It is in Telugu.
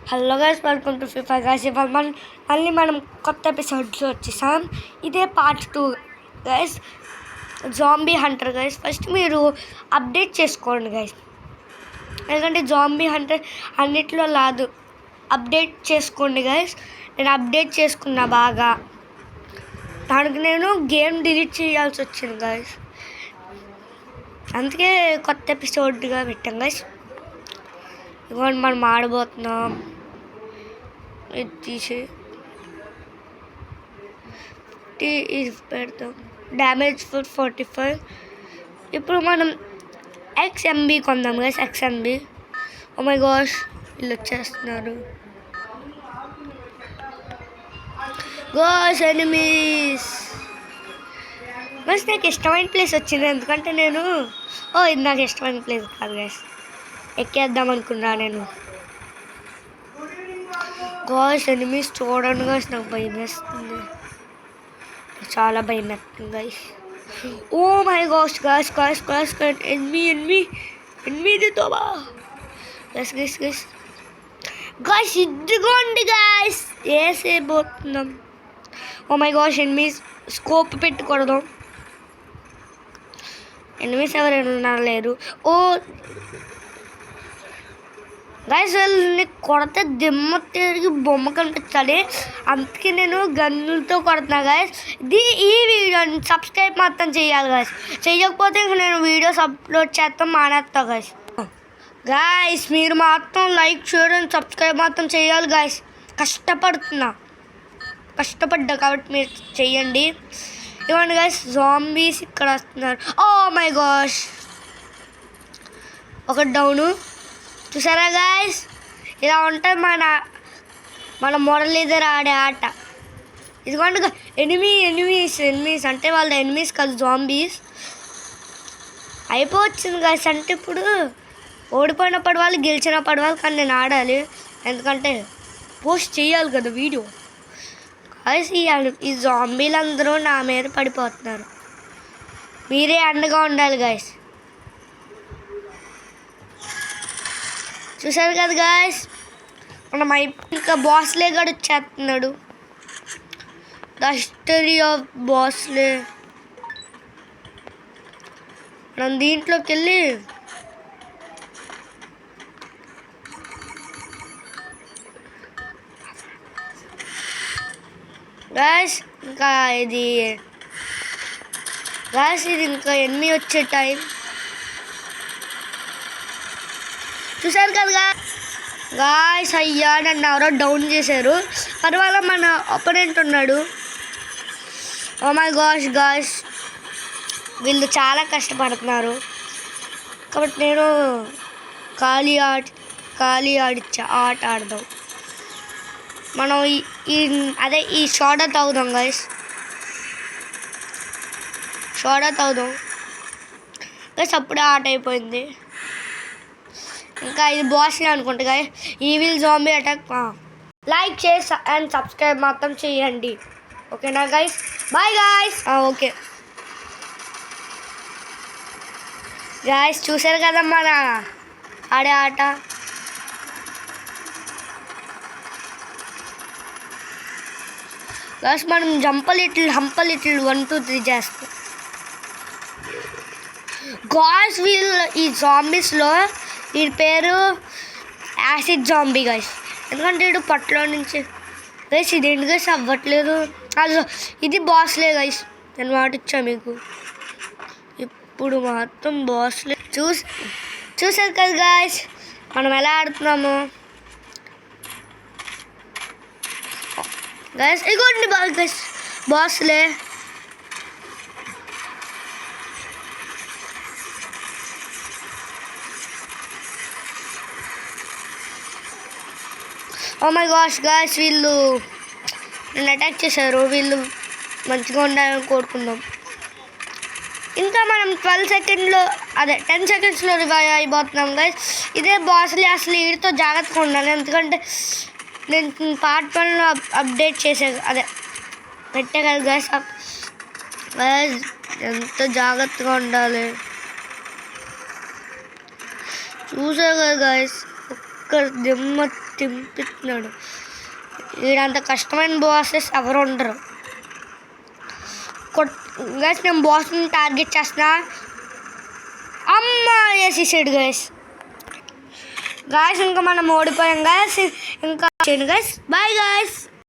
Hello guys, welcome to FIFA guys. ఇవాళ మనం కొత్త ఎపిసోడ్స్లో వచ్చేసాం. ఇదే part 2 guys, zombie Hunter guys. First మీరు అప్డేట్ చేసుకోండి గైస్, ఎందుకంటే జాంబీ హంటర్ అన్నిట్లో లేదు. అప్డేట్ చేసుకోండి గైస్. నేను అప్డేట్ చేసుకున్నా బాగా, దానికి నేను గేమ్ డిలీట్ చేయాల్సి వచ్చింది గైస్. అందుకే కొత్త ఎపిసోడ్గా పెట్టాం గైస్. ఇవ్వండి, మనం ఆడబోతున్నాం. ఇది తీసి పెడతాం. Damage for 45. ఇప్పుడు మనం XMB కొందాం guys. XMB. Oh my gosh, వీళ్ళు వచ్చేస్తున్నారు గాష్. Enemies guys. నాకు ఇష్టమైన ప్లేస్ వచ్చింది, ఎందుకంటే ఇది నాకు ఇష్టమైన ప్లేస్ కాదు గైస్. ఎక్కేద్దాం అనుకున్నా నేను. గాష్, ఎనిమీస్ చూడండి గాష్, నాకు భయం వేస్తుంది, చాలా భయం వేస్తుంది guys. Oh my gosh gosh gosh gosh ఎనిమిది తోబా గైస్ గైస్ గైస్ గాష్. ఇదిగోండి గాయస్, వేసేపోతున్నాం. Oh my gosh, enemies. Scope పెట్టుకూడదు. ఎనిమీస్ ఎవరైనా లేరు. ఓ గైస్, వాళ్ళని కొడితే దిమ్మ తిరిగి బొమ్మ కనిపించాలి, అందుకే నేను గన్నులతో కొడుతున్నా గైస్. ఈ వీడియోని సబ్స్క్రైబ్ మాత్రం చేయాలి గైస్. చేయకపోతే ఇంక నేను వీడియోస్ అప్లోడ్ చేస్తాం మానేస్తా గైస్. గైస్, మీరు మాత్రం లైక్ చేయడం, సబ్స్క్రైబ్ మాత్రం చేయాలి గైస్. కష్టపడ్డా కాబట్టి మీరు చెయ్యండి. ఇవ్వండి గైస్, జాంబీస్ ఇక్కడ వస్తున్నారు. ఓ మై గాష్, ఒక డౌను. చూసారా గాయస్, ఇలా ఉంటుంది మన మురళీధర్ ఆడే ఆట. ఇదిగోండి ఎనిమీస్ అంటే వాళ్ళ ఎనిమీస్ కాదు, జాంబీస్. అయిపోవచ్చింది గాయస్. అంటే ఇప్పుడు ఓడిపోయిన పడవాలి, గెలిచిన పడవాలి, కానీ నేను ఆడాలి, ఎందుకంటే పోస్ట్ చేయాలి కదా వీడియో గాయస్. ఈ జాంబీలు అందరూ నా మీద పడిపోతున్నారు, మీరే అండగా ఉండాలి గాయస్. చూసారు కదా గాయస్, మనం ఇంకా బాస్లే గడు వచ్చేస్తున్నాడు. ద హిస్టరీ ఆఫ్ బాస్లే. మనం దీంట్లోకి వెళ్ళి గాయస్, ఇంకా ఇది ఇంకా ఎనిమిది వచ్చే టైం. చూసారు కదా గాయస్, అయ్యా నన్ను ఎవరో డౌన్ చేశారు. పర్వాలేదు, మన అపోనెంట్ ఉన్నాడు. ఓ మై గాష్ గాష్, వీళ్ళు చాలా కష్టపడుతున్నారు కాబట్టి నేను ఖాళీ ఆట ఆడదాం. మనం ఈ సోడా తాగుదాం గాయస్. అప్పుడే ఆట అయిపోయింది. ఇంకా ఇది బాస్లే అనుకుంటా guys. Evil zombie attack. Like చేసి అండ్ సబ్స్క్రైబ్ మాత్రం చేయండి, ఓకేనా guys? Bye guys. Okay guys, చూసారు కదా మన ఆడే ఆట. గాయస్, మనం హంప లిటిల్ 1 2 3 చేస్తాం గాయస్. ఈ జాంబీస్లో వీడి పేరు యాసిడ్ జాంబీ గైస్, ఎందుకంటే వీడు పట్లో నుంచి గైస్. ఇదేంటి గైస్ అవ్వట్లేదు? ఇది బాస్లే గైస్, నేను మాట ఇచ్చా మీకు. ఇప్పుడు మాత్రం బాస్లే. చూసారు కదా గైస్, మనం ఎలా ఆడుతున్నాము గైస్. ఇగోండి గైస్, బాస్లే. ఓ మై గాష్ గాయస్, వీళ్ళు నన్ను అటాక్ చేశారు. వీళ్ళు మంచిగా ఉండాలని కోరుకుందాం. ఇంకా మనం 12 సెకండ్లో 10 సెకండ్స్లో రివైవ్ అయిపోతున్నాం గైస్. ఇదే బాస్లే. అసలు వీడితో జాగ్రత్తగా ఉండాలి, ఎందుకంటే నేను పార్ట్ 1లో అప్డేట్ పెట్టే కదా గైస్. ఎంత జాగ్రత్తగా ఉండాలి, చూసా కదా గైస్. ఒక్క దిమ్మ తింపుతున్నాడు. వీడంత కష్టమైన బాసెస్ ఎవరు ఉండరు. గైస్ నేను బాస్ని టార్గెట్ చేస్తున్నా. అమ్మా వేసేసాడు గైస్. ఇంకా మనం ఓడిపోయాం గైస్. ఇంకా చేయండి గైస్. Bye guys.